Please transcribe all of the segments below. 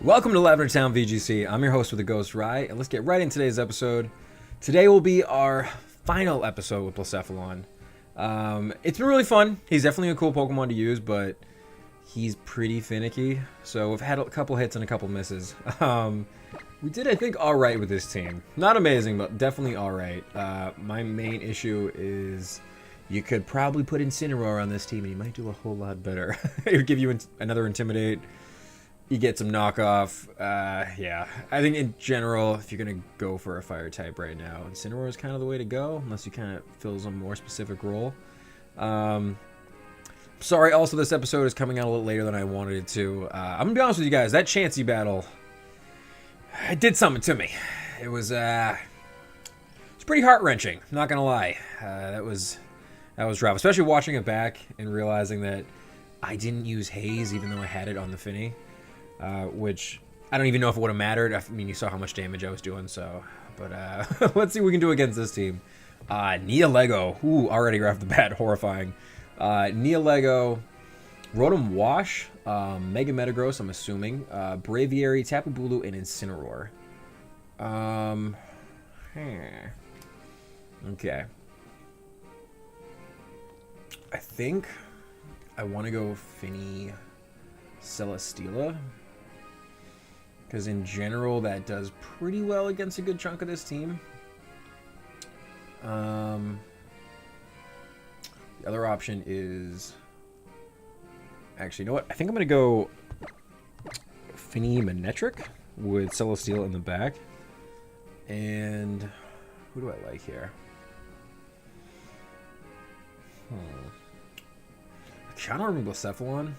Welcome to Lavender Town VGC. I'm your host with the Ghost Rye, and let's get right into today's episode. Today will be our final episode with Blacephalon. It's been really fun. He's definitely a cool Pokemon to use, but he's pretty finicky. So we've had a couple hits and a couple misses. We did, I think, alright with this team. Not amazing, but definitely alright. My main issue is you could probably put Incineroar on this team, and he might do a whole lot better. It would give you another Intimidate. You get some knockoff. Yeah, I think in general, if you're going to go for a fire type right now, Incineroar is kind of the way to go, unless you kind of fill some more specific role. Sorry, also this episode is coming out a little later than I wanted it to. I'm going to be honest with you guys, that Chansey battle, it did something to me. It was pretty heart-wrenching, not going to lie. That was rough, especially watching it back and realizing that I didn't use Haze even though I had it on the Fini. Which I don't even know if it would have mattered. I mean, you saw how much damage I was doing, so. But let's see what we can do against this team. Lego. Ooh, already right off the bat, horrifying. Lego, Rotom Wash, Mega Metagross, I'm assuming. Braviary, Tapu Bulu, and Incineroar. Okay. I think I want to go Fini Celesteela. Because in general, that does pretty well against a good chunk of this team. The other option is... Actually, you know what? I think I'm going to go Fini Manectric with Celesteela in the back. And who do I like here? I kind of remember Blacephalon.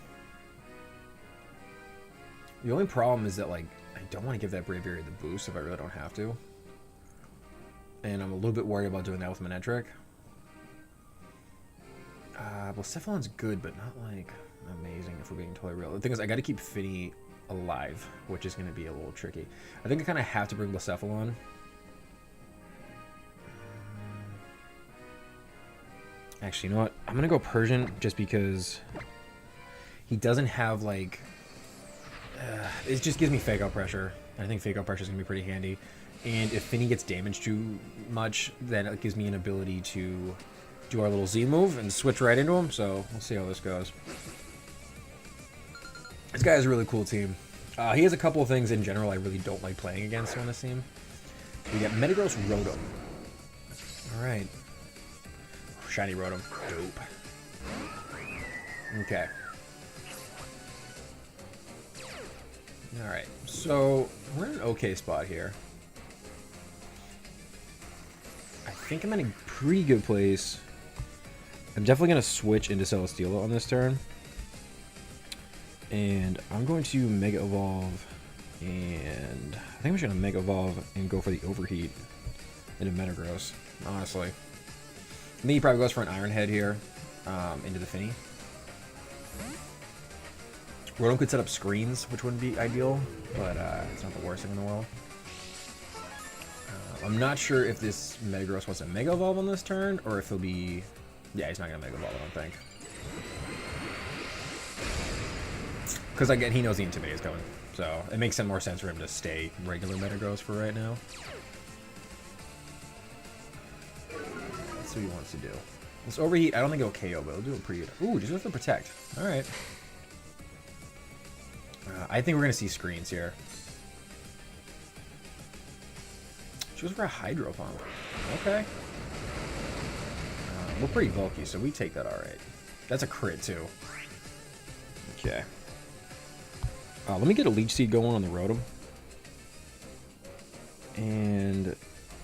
The only problem is that, like, I don't want to give that Braviary the boost if I really don't have to. And I'm a little bit worried about doing that with Manectric. Blacephalon's good, but not, like, amazing if we're being totally real. The thing is, I got to keep Fini alive, which is going to be a little tricky. I think I kind of have to bring Blacephalon. Actually, you know what? I'm going to go Persian just because he doesn't have, like... it just gives me Fake Out Pressure. I think Fake Out Pressure is going to be pretty handy. And if Fini gets damaged too much, then it gives me an ability to do our little Z move and switch right into him. So we'll see how this goes. This guy has a really cool team. He has a couple of things in general I really don't like playing against on this team. We got Metagross Rotom. Alright. Shiny Rotom. Dope. Okay. Alright, so we're in an okay spot here. I think I'm in a pretty good place. I'm definitely going to switch into Celesteela on this turn. And I'm going to Mega Evolve. And I think I'm just going to Mega Evolve and go for the Overheat into Metagross, honestly. I think he probably goes for an Iron Head here into the Fini. Rotom could set up screens, which wouldn't be ideal, but it's not the worst thing in the world. I'm not sure if this Metagross wants a Mega Evolve on this turn, or if he'll be... Yeah, he's not going to Mega Evolve, I don't think. Because, again, he knows the Intimidate is coming, so it makes more sense for him to stay regular Metagross for right now. Let's see what he wants to do. This Overheat, I don't think it'll KO, but it'll do it pretty good. Ooh, just have to Protect. Alright. I think we're going to see screens here. She goes for a Hydro Pump. Okay. We're pretty bulky, so we take that alright. That's a crit, too. Okay. Let me get a Leech Seed going on the Rotom. And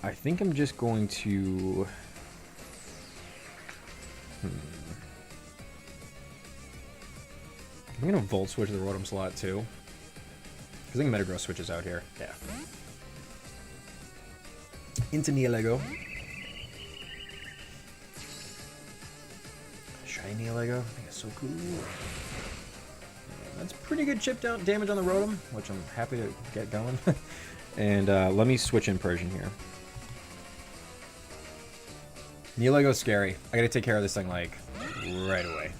I think I'm just going to... I'm going to Volt Switch the Rotom slot, too. I think Metagross switches out here. Yeah. Into Lego. Shiny Lego. I think it's so cool. Yeah, that's pretty good chip down damage on the Rotom, which I'm happy to get going. And let me switch in Persian here. Lego's scary. I gotta take care of this thing, like, right away.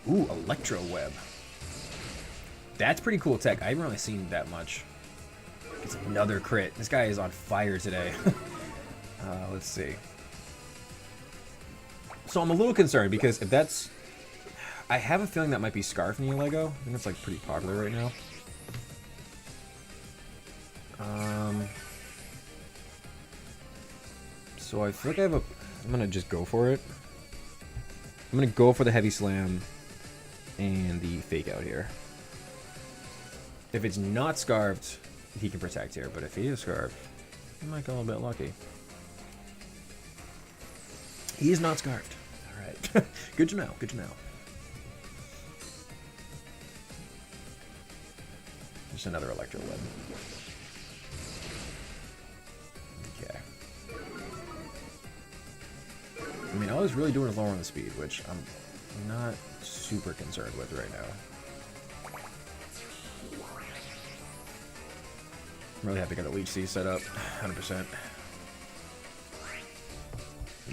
Ooh, Electro Web. That's pretty cool tech. I haven't really seen that much. It's another crit. This guy is on fire today. Let's see. So I'm a little concerned because if that's... I have a feeling that might be Scarf Neolego. I think it's like pretty popular right now. So I feel like I have a... I'm going to just go for it. I'm going to go for the Heavy Slam and the Fake Out here. If it's not Scarfed, he can protect here. But if he is Scarfed, he might get a little bit lucky. He is not Scarfed. All right. Good to know. Good to know. Just another Electro Web. Okay. I mean, all I was really doing is lowering the speed, which I'm not super concerned with right now. I'm really happy to get the Leech Seed set up, 100%.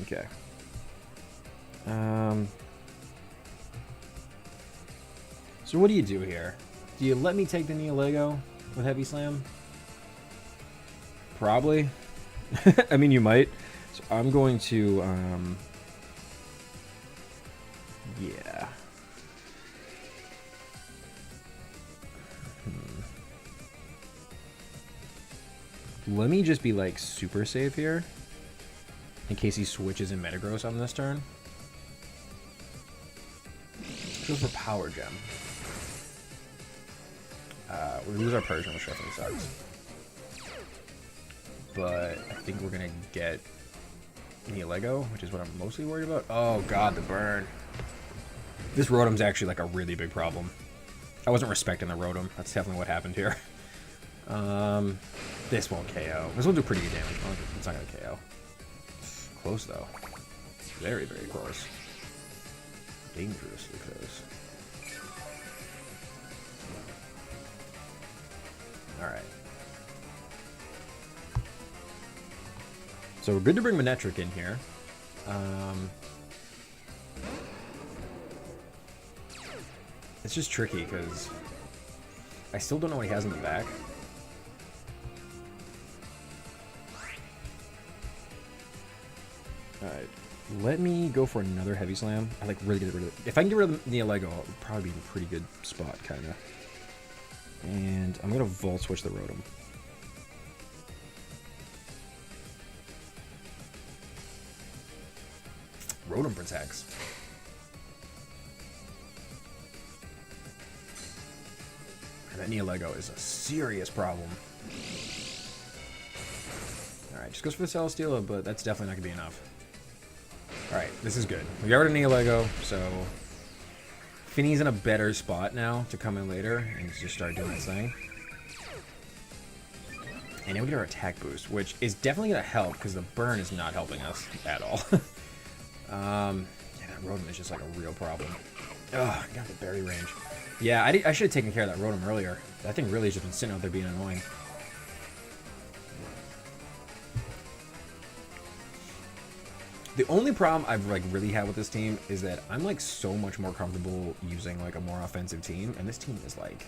Okay. So what do you do here? Do you let me take the Neolego with Heavy Slam? Probably. I mean, you might. So I'm going to, yeah. Let me just be, like, super safe here. In case he switches in Metagross on this turn. Go for Power Gem. We lose our Persian, which definitely sucks. But I think we're going to get Neolego, which is what I'm mostly worried about. Oh, God, the burn. This Rotom's actually, like, a really big problem. I wasn't respecting the Rotom. That's definitely what happened here. This won't KO. This will do pretty good damage. It's not going to KO. Close, though. Very, very close. Dangerously close. Alright. So we're good to bring Manectric in here. It's just tricky because I still don't know what he has in the back. Alright. Let me go for another Heavy Slam. I like really get rid of it. If I can get rid of the Neolego, it'll probably be in a pretty good spot, kind of. And I'm going to Volt Switch the Rotom. Rotom protects. And that Neolego is a serious problem. Alright, just goes for the Celesteela, but that's definitely not going to be enough. Alright, this is good. We got rid of Neolego, so Fini's in a better spot now to come in later and just start doing his thing. And then we get our attack boost, which is definitely going to help because the burn is not helping us at all. Yeah, that Rotom is just like a real problem. Ugh, I got the berry range. Yeah, I should have taken care of that Rotom earlier. That thing really has just been sitting out there being annoying. The only problem I've like really had with this team is that I'm like so much more comfortable using like a more offensive team, and this team is like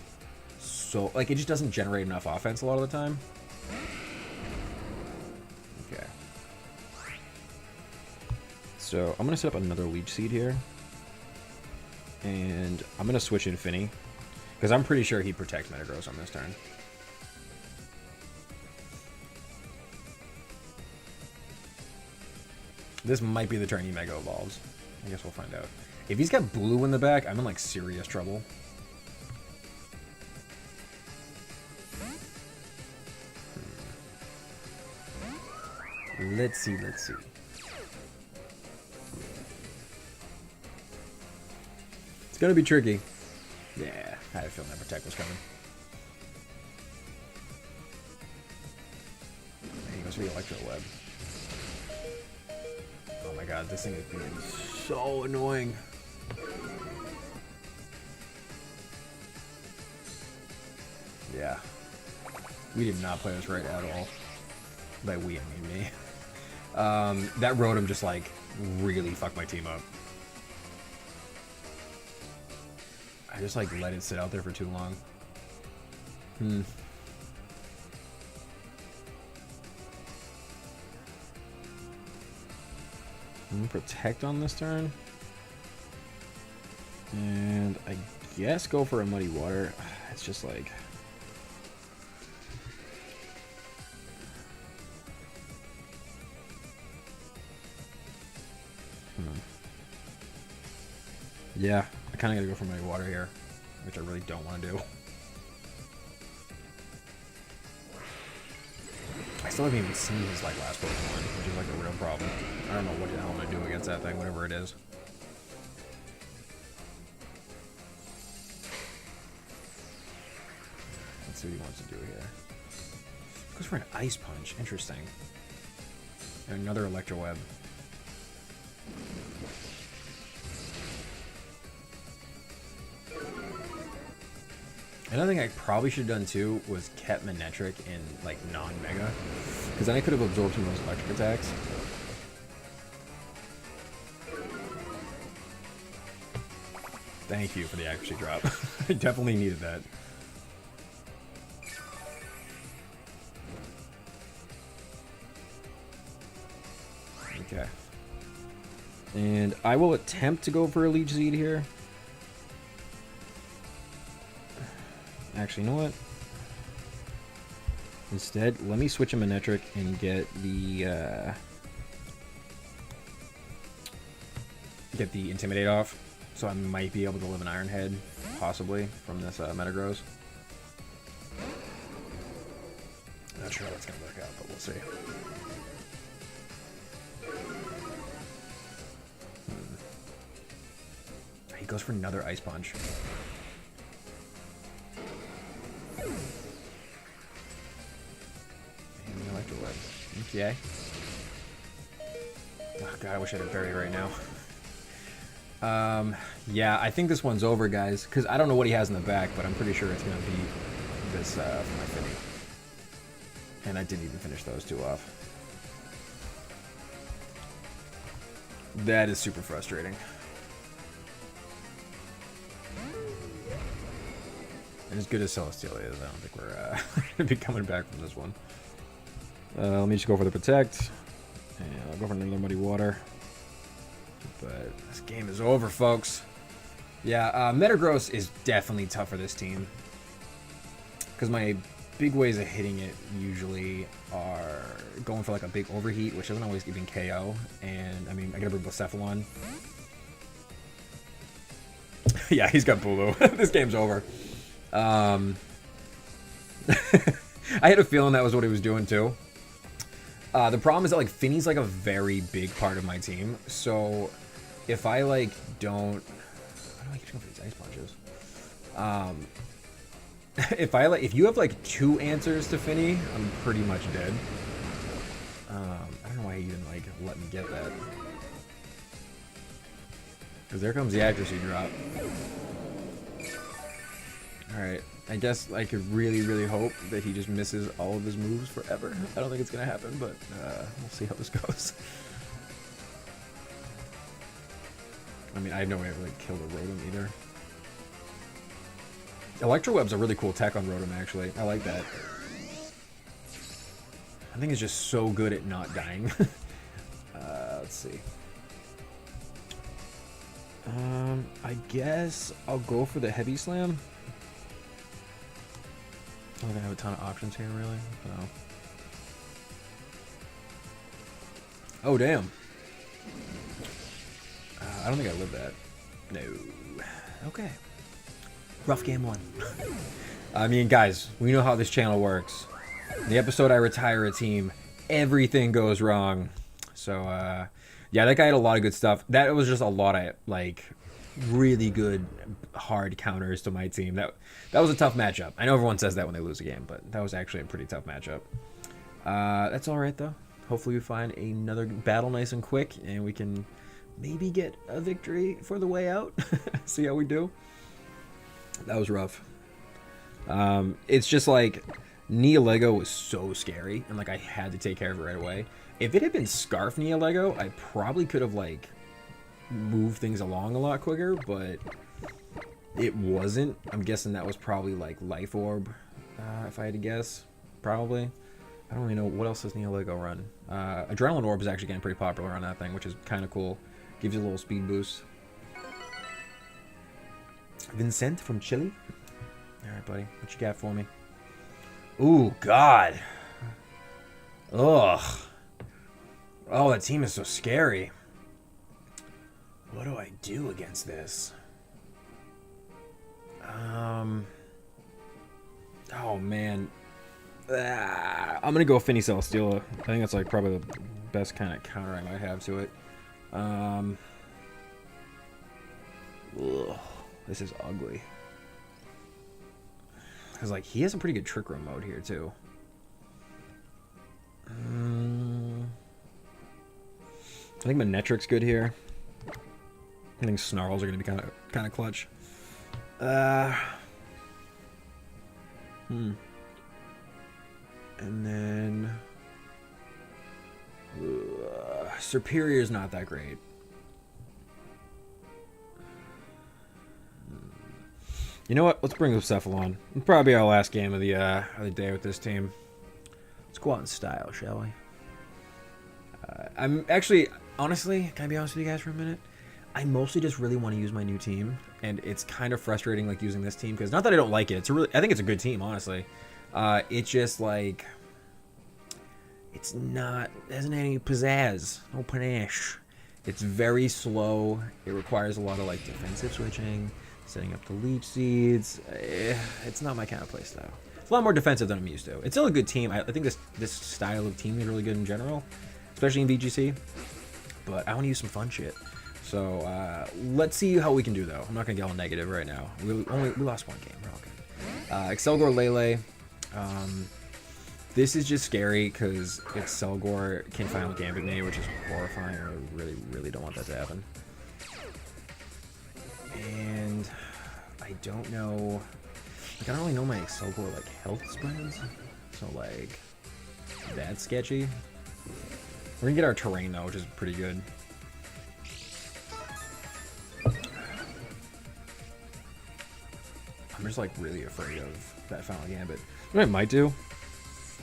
so like it just doesn't generate enough offense a lot of the time. Okay. So I'm gonna set up another Leech Seed here, and I'm gonna switch in Fini because I'm pretty sure he protects Metagross on this turn. This might be the turn he Mega Evolves. I guess we'll find out. If he's got blue in the back, I'm in like serious trouble. Let's see, let's see. It's gonna be tricky. Yeah, I had a feeling that Protect was coming. And he goes for the Electro Web. Oh my god, this thing is being so annoying. Yeah. We did not play this right at all. By we, I mean me. That Rotom just like really fucked my team up. I just like let it sit out there for too long. Protect on this turn. And I guess go for a Muddy Water. It's just like... Yeah, I kind of got to go for Muddy Water here, which I really don't want to do. I still haven't even seen his like last Pokemon, which is like a real problem. I don't know what the hell I'm going to do against that thing, whatever it is. Let's see what he wants to do here. Goes for an Ice Punch. Interesting. And another Electro Web. Another thing I probably should have done too was kept Manectric in like non-mega, because then I could have absorbed some of those electric attacks. Thank you for the accuracy drop. I definitely needed that. Okay. And I will attempt to go for a Leech Seed here. Actually, you know what? Instead, let me switch a Manectric and get the Intimidate off. So I might be able to live an Iron Head, possibly, from this Metagross. Not sure how that's going to work out, but we'll see. He goes for another Ice Punch. Okay. Oh god, I wish I had a berry right now. Yeah, I think this one's over, guys, because I don't know what he has in the back, but I'm pretty sure it's going to be this for my Fini. And I didn't even finish those two off. That is super frustrating. And as good as Celesteela is, I don't think we're going to be coming back from this one. Let me just go for the Protect. And I'll go for another Muddy Water. But this game is over, folks. Yeah, Metagross is definitely tough for this team. Because my big ways of hitting it usually are going for like a big Overheat, which doesn't always even KO. And, I mean, I get a Blacephalon. Yeah, he's got Bulu. This game's over. I had a feeling that was what he was doing, too. The problem is that, like, Fini's, like, a very big part of my team. So, if I, like, don't... Why do I keep going for these Ice Punches? If you have, like, 2 answers to Fini, I'm pretty much dead. I don't know why he even, like, let me get that. Because there comes the accuracy drop. Alright. I guess I could really, really hope that he just misses all of his moves forever. I don't think it's going to happen, but we'll see how this goes. I mean, I have no way to like, kill the Rotom either. Electro Web's a really cool tech on Rotom, actually. I like that. I think it's just so good at not dying. Let's see. I guess I'll go for the Heavy Slam. I don't think I have a ton of options here, really. No. Oh, damn. I don't think I lived that. No. Okay. Rough game 1. I mean, guys, we know how this channel works. The episode I retire a team, everything goes wrong. So, yeah, that guy had a lot of good stuff. That was just a lot of, like, really good, hard counters to my team. That was a tough matchup. I know everyone says that when they lose a game, but that was actually a pretty tough matchup. That's all right, though. Hopefully we find another battle nice and quick, and we can maybe get a victory for the way out. See how we do. That was rough. It's just like Neolego was so scary, and like I had to take care of it right away. If it had been Scarf Neolego, I probably could have like moved things along a lot quicker, but it wasn't. I'm guessing that was probably like Life Orb if I had to guess. Probably. I don't really know what else does Neolego run. Adrenaline Orb is actually getting pretty popular on that thing, which is kind of cool. Gives you a little speed boost. Vincent from Chile. Alright, buddy. What you got for me? Ooh, God. Ugh. Oh, that team is so scary. What do I do against this? Oh, man. I'm going to go Fini Celesteela. I think that's like probably the best kind of counter I might have to it. Ugh. This is ugly. Because, like, he has a pretty good Trick Room mode here, too. I think Manetric's good here. I think Snarls are going to be kind of clutch. And then... Serperior is not that great. You know what? Let's bring Blacephalon. It'll probably be our last game of the day with this team. Let's go out in style, shall we? I'm actually, honestly, can I be honest with you guys for a minute? I mostly just really want to use my new team, and it's kind of frustrating, like, using this team, because not that I don't like it. I think it's a good team, honestly. It's just, like, it hasn't any pizzazz, no panache. It's very slow. It requires a lot of, like, defensive switching, setting up the Leech Seeds. It's not my kind of play style. It's a lot more defensive than I'm used to. It's still a good team. I think this style of team is really good in general, especially in VGC. But I want to use some fun shit. So let's see how we can do, though. I'm not going to get all negative right now. We lost one game. We're all good. Excelgor Lele. This is just scary because Excelgor can Final Gambit me, which is horrifying. I really, really don't want that to happen. And I don't know. Like, I don't really know my Excelgor, like, health spreads. So, like, that's sketchy. We're going to get our terrain, though, which is pretty good. I'm just, like, really afraid of that Final Gambit. What I might do,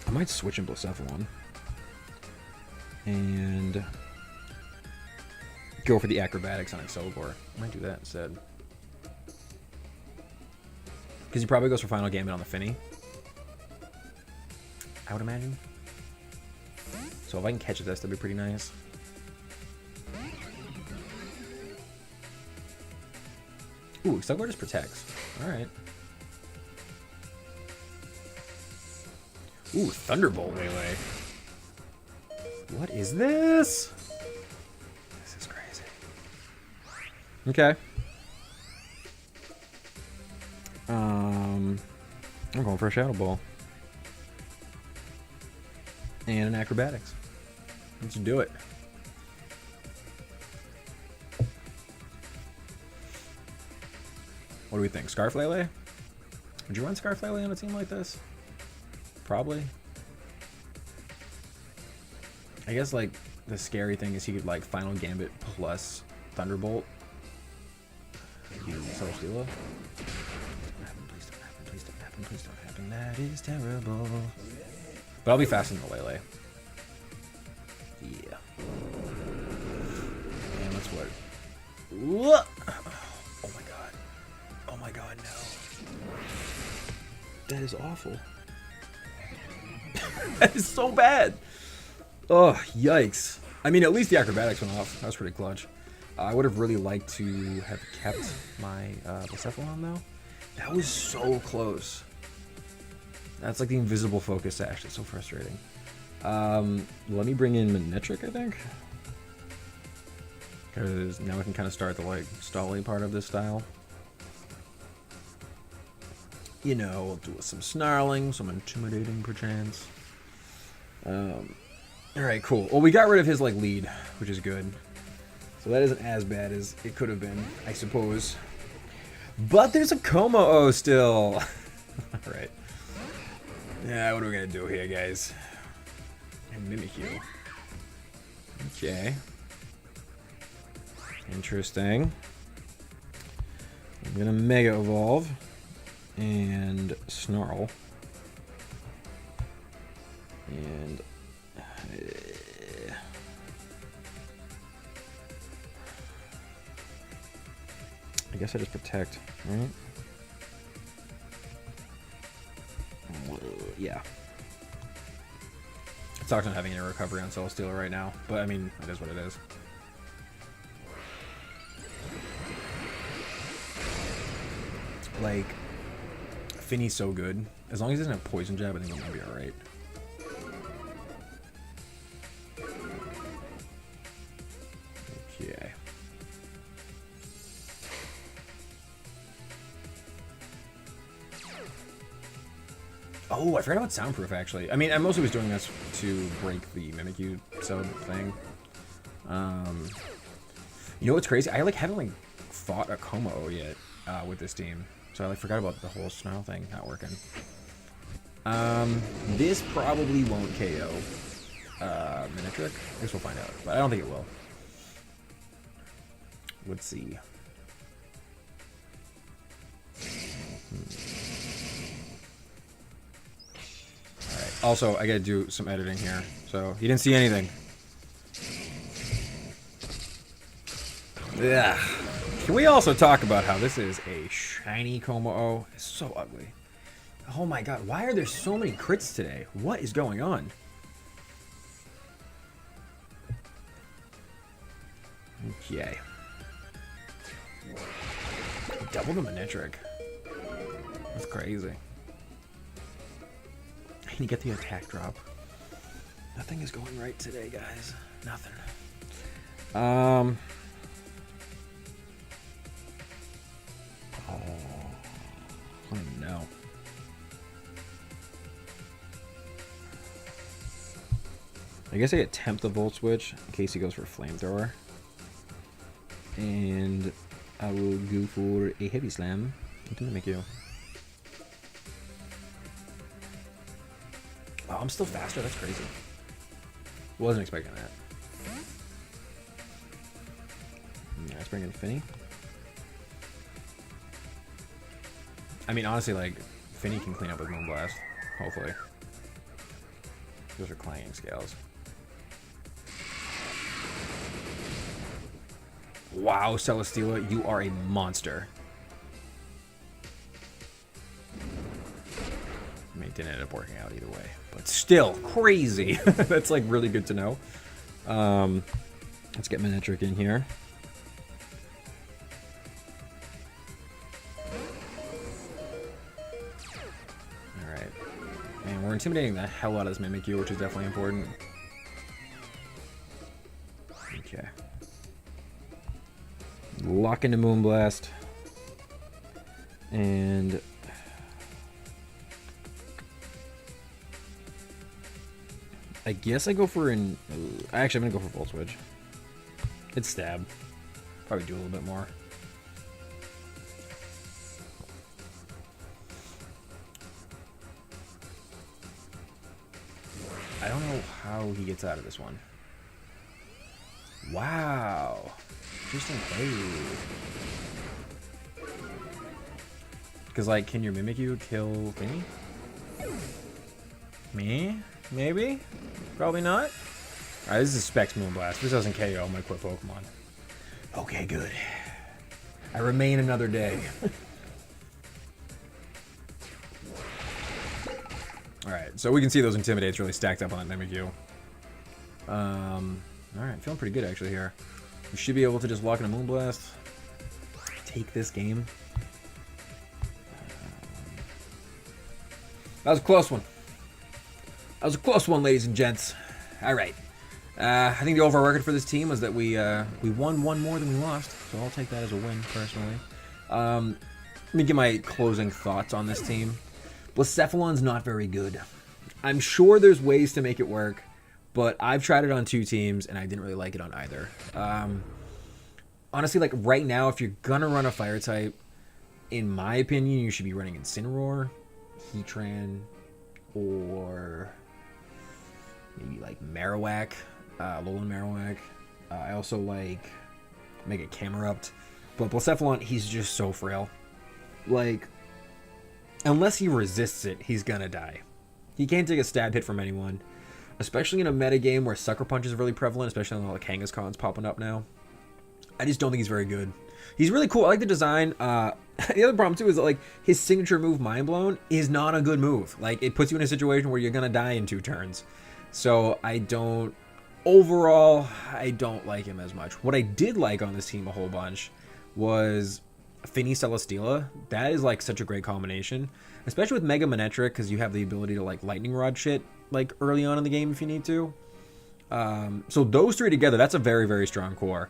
I might switch in Blacephalon. And go for the Acrobatics on Excelgor. I might do that instead. Because he probably goes for Final Gambit on the Fini, I would imagine. So if I can catch this, that'd be pretty nice. Ooh, Excelgor just protects. Alright. Ooh, Thunderbolt Lele. What is this? This is crazy. Okay. I'm going for a Shadow Ball. And an Acrobatics. Let's do it. What do we think? Scarf Lele? Would you run Scarf Lele on a team like this? Probably. I guess, like, the scary thing is he could, like, Final Gambit plus Thunderbolt. Celesteela. Please don't happen. That is terrible. But I'll be faster than the Lele. Yeah. And that's what. Oh my god. Oh my god, no. That is awful. That is so bad. Oh, yikes. I mean, at least the Acrobatics went off. That was pretty clutch. I would have really liked to have kept my Blacephalon, though. That was so close. That's like the invisible focus sash. It's so frustrating. Let me bring in Manetric, I think. Because now we can kind of start the, like, stalling part of this style. You know, we'll do some snarling, some intimidating perchance. Alright, cool. Well, we got rid of his, like, lead, which is good. So that isn't as bad as it could have been, I suppose. But there's a Kommo-o still. Alright. Yeah, what are we gonna do here, guys? And Mimikyu. Okay. Interesting. I'm gonna Mega Evolve and Snarl. And I guess I just protect, right? Yeah. It sucks not having any recovery on Celesteela right now, but I mean, it is what it is. Like, Fini's so good. As long as he doesn't have Poison Jab, I think I'm gonna be alright. Okay. Oh, I forgot about Soundproof, actually. I mean, I mostly was doing this to break the Mimikyu sub thing. You know what's crazy? I, like, haven't, like, fought a Kommo-o yet with this team. So I, like, forgot about the whole Snarl thing not working. This probably won't KO Minitrick. I guess we'll find out. But I don't think it will. Let's see. Alright. Also, I gotta do some editing here. So, you didn't see anything. Yeah. Can we also talk about how this is a shiny Kommo-o? It's so ugly. Oh my god, why are there so many crits today? What is going on? Okay. Double the Minitrick. That's crazy. And you get the attack drop. Nothing is going right today, guys. Nothing. Oh. Oh no. I guess I get tempt the Volt Switch in case he goes for Flamethrower. And I will go for a Heavy Slam into Mimikyu. Oh, I'm still faster? That's crazy. Wasn't expecting that. Yeah, let's bring in Fini. I mean, honestly, like, Fini can clean up with Moonblast. Hopefully. Those are clanging scales. Wow, Celesteela, you are a monster. I mean, it didn't end up working out either way. But still, crazy. That's, like, really good to know. Let's get Minitrick in here. Alright. And we're intimidating the hell out of this Mimikyu, which is definitely important. Okay. Lock into Moonblast. And I guess I go for an... Actually, I'm going to go for Volt Switch. It's Stab. Probably do a little bit more. I don't know how he gets out of this one. Wow. Interesting play. Because, like, can your Mimikyu kill Fini? Me? Maybe? Probably not. Alright, this is Specs Moonblast. If this doesn't KO, I'm gonna quit Pokemon. Okay, good. I remain another day. Alright, so we can see those Intimidates really stacked up on that Mimikyu. Alright, feeling pretty good actually here. We should be able to just lock in a Moonblast. Take this game. That was a close one. That was a close one, ladies and gents. Alright. I think the overall record for this team was that we won one more than we lost. So I'll take that as a win, personally. Let me get my closing thoughts on this team. Blacephalon's not very good. I'm sure there's ways to make it work, but I've tried it on 2 teams, and I didn't really like it on either. Honestly, like, right now, if you're gonna run a fire type, in my opinion, you should be running Incineroar, Heatran, or maybe, like, Marowak, Alolan Marowak. I also like Mega Camerupt. But Blacephalon, he's just so frail. Like, unless he resists it, he's gonna die. He can't take a stab hit from anyone. especially in a meta game where Sucker Punch is really prevalent, especially on all the Kangaskhan's popping up now. I just don't think he's very good. He's really cool. I like the design. The other problem too is that like his signature move, Mind Blown, is not a good move. Like it puts you in a situation where you're gonna die in 2 turns. So overall, I don't like him as much. What I did like on this team a whole bunch was Fini Celesteela. That is like such a great combination, especially with Mega Manetric, because you have the ability to like lightning rod shit like early on in the game if you need to. So those 3 together, that's a very, very strong core.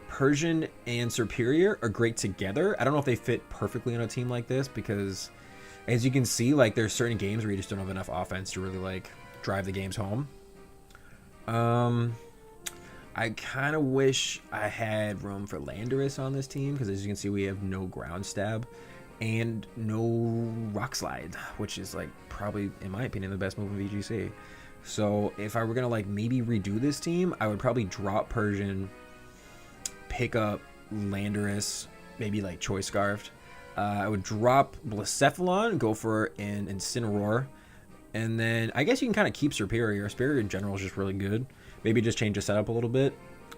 Persian and Serperior are great together. I don't know if they fit perfectly on a team like this because, as you can see, like there's certain games where you just don't have enough offense to really like drive the games home. I kind of wish I had room for Landorus on this team because, as you can see, we have no ground stab and no rock slide, which is like probably, in my opinion, the best move in VGC. So if I were gonna like maybe redo this team, I would probably drop Persian, pick up Landorus, maybe like Choice Scarfed. I would drop Blacephalon, go for an Incineroar, and then I guess you can kind of keep Serperior. Serperior in general is just really good. Maybe just change the setup a little bit,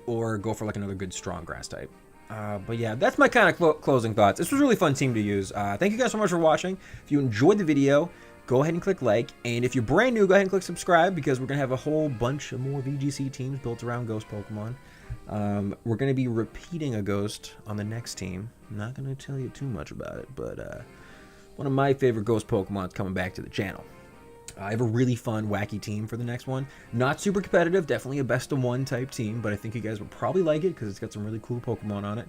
or go for like another good strong grass type. But yeah, that's my kind of closing thoughts. This was a really fun team to use. Thank you guys so much for watching. If you enjoyed the video, go ahead and click like, and if you're brand new, go ahead and click subscribe because we're gonna have a whole bunch of more VGC teams built around Ghost Pokemon. We're going to be repeating a Ghost on the next team. I'm not going to tell you too much about it, but one of my favorite Ghost Pokemon is coming back to the channel. I have a really fun, wacky team for the next one. Not super competitive, definitely a best-of-1 type team, but I think you guys will probably like it because it's got some really cool Pokemon on it.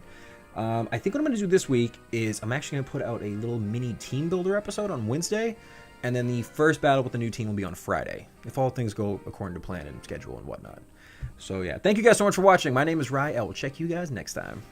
I think what I'm going to do this week is I'm actually going to put out a little mini team builder episode on Wednesday, and then the first battle with the new team will be on Friday, if all things go according to plan and schedule and whatnot. So yeah, thank you guys so much for watching. My name is Rye. I will check you guys next time.